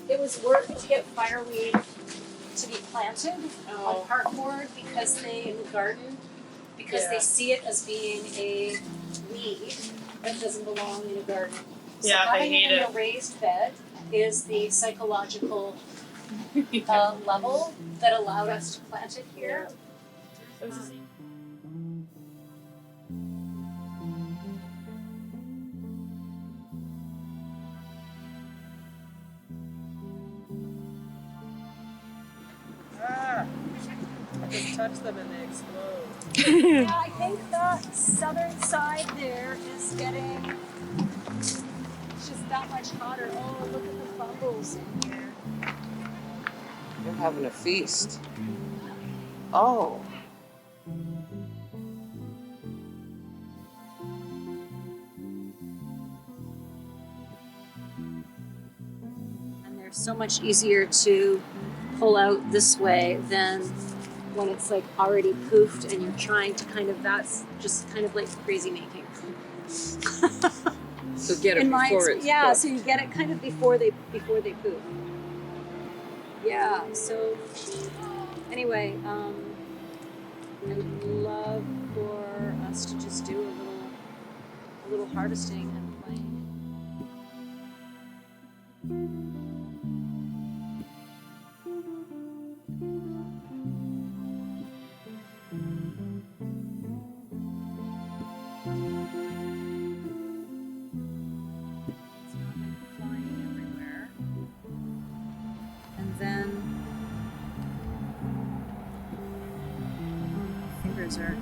it was work to get fireweed to be planted on parkboard because they they see it as being a weed that doesn't belong in a garden. So having it in a raised bed is the psychological level that allowed us to plant it here. Just touch them and they explode. Yeah, I think the southern side there is getting just that much hotter. Oh, look at the bubbles in here. You're having a feast. Oh. And they're so much easier to pull out this way than when it's like already poofed and you're trying to that's just kind of like crazy making. So get it before it's cooked. So you get it kind of before they poof. Yeah, so anyway, I would love for us to just do a little harvesting and playing. Are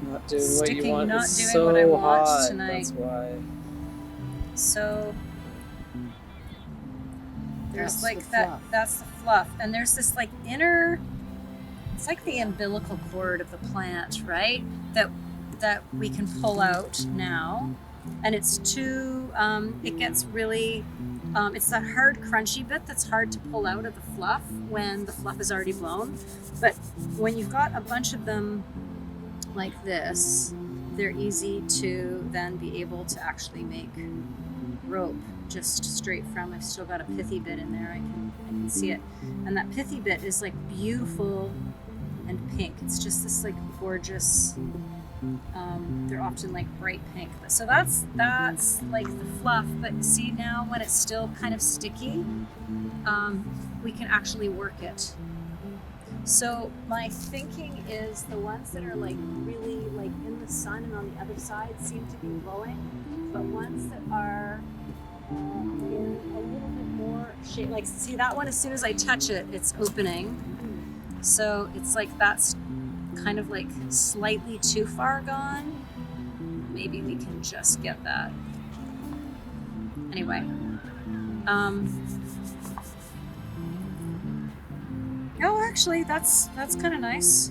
not doing sticking, what you want. not it's doing so what I want hot. tonight. That's why. So there's that's that's the fluff, and there's this like inner. It's like the umbilical cord of the plant, right? That we can pull out now, and it's too. It gets really. It's that hard, crunchy bit that's hard to pull out of the fluff when the fluff is already blown. But when you've got a bunch of them like this, they're easy to then be able to actually make rope just straight from. I've still got a pithy bit in there. I can see it, and that pithy bit is like beautiful and pink. It's just this like gorgeous. They're often like bright pink. So that's like the fluff. But see now when it's still kind of sticky, we can actually work it. So my thinking is the ones that are like really like in the sun and on the other side seem to be glowing, but ones that are in a little bit more shade, like see that one, as soon as I touch it, it's opening. So it's like that's kind of like slightly too far gone. Maybe we can just get that. Anyway. Oh, actually, that's kind of nice.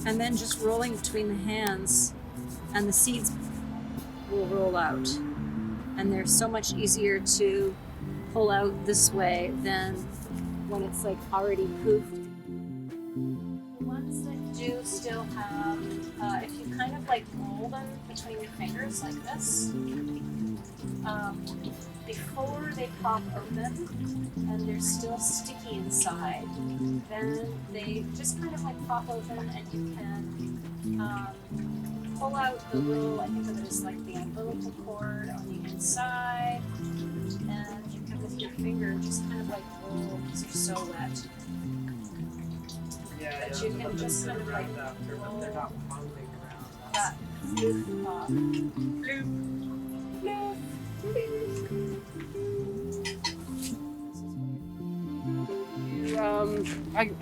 And then just rolling between the hands, and the seeds will roll out. And they're so much easier to pull out this way than when it's like already poofed. The ones that do still have, if you kind of like roll them between your fingers like this, before they pop open and they're still sticky inside, then they just kind of like pop open and you can pull out the little, I think of it as like the umbilical cord on the inside, and you can with your finger just kind of like roll because you're so wet. Yeah, but you can just kind of like roll they're not fumbling around. that floof off. Floof. Floof.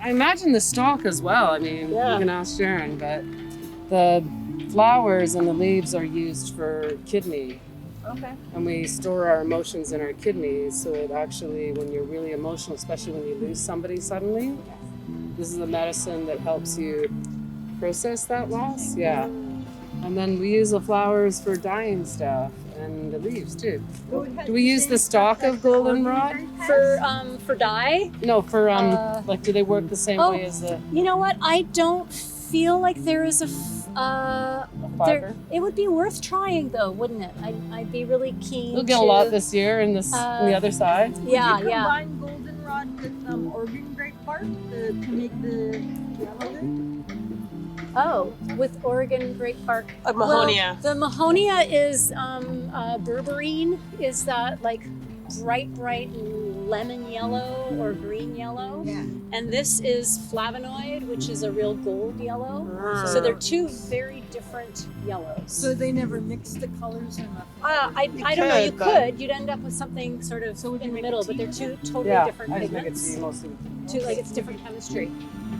I imagine the stalk as well. I mean, you can ask Sharon, but the flowers and the leaves are used for kidney. Okay. And we store our emotions in our kidneys, so it actually, when you're really emotional, especially when you lose somebody suddenly, this is a medicine that helps you process that loss. Yeah. And then we use the flowers for dyeing stuff, and the leaves too. Do we use the stalk of goldenrod? For dye? No, for like, do they work the same way as the? You know what? I don't feel like there is a fiber. It would be worth trying, though, wouldn't it? I'd be really keen. You'll get a lot this year in this on the other side. Yeah, Would you yeah. combine goldenrod with Oregon grape bark to make the yellow? Oh, with Oregon grape bark. Mahonia. Well, the Mahonia is berberine. Is that like bright lemon yellow or green yellow? Yeah. And this is flavonoid, which is a real gold yellow. So they're two very different yellows. So they never mix the colors or nothing? I don't know. You could, but- could. You'd end up with something sort of So would you in the make middle, a but they're tea? two totally Yeah, different I just make it pigments. tea mostly. Like it's different chemistry.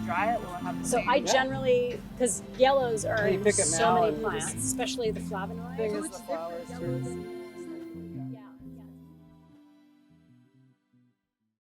Dry it, will it have the So same? I generally, because yellows are Yeah, you in pick it so now many and you plants, just- especially the flavonoids. Thing So is it's the flowers different too. yellows.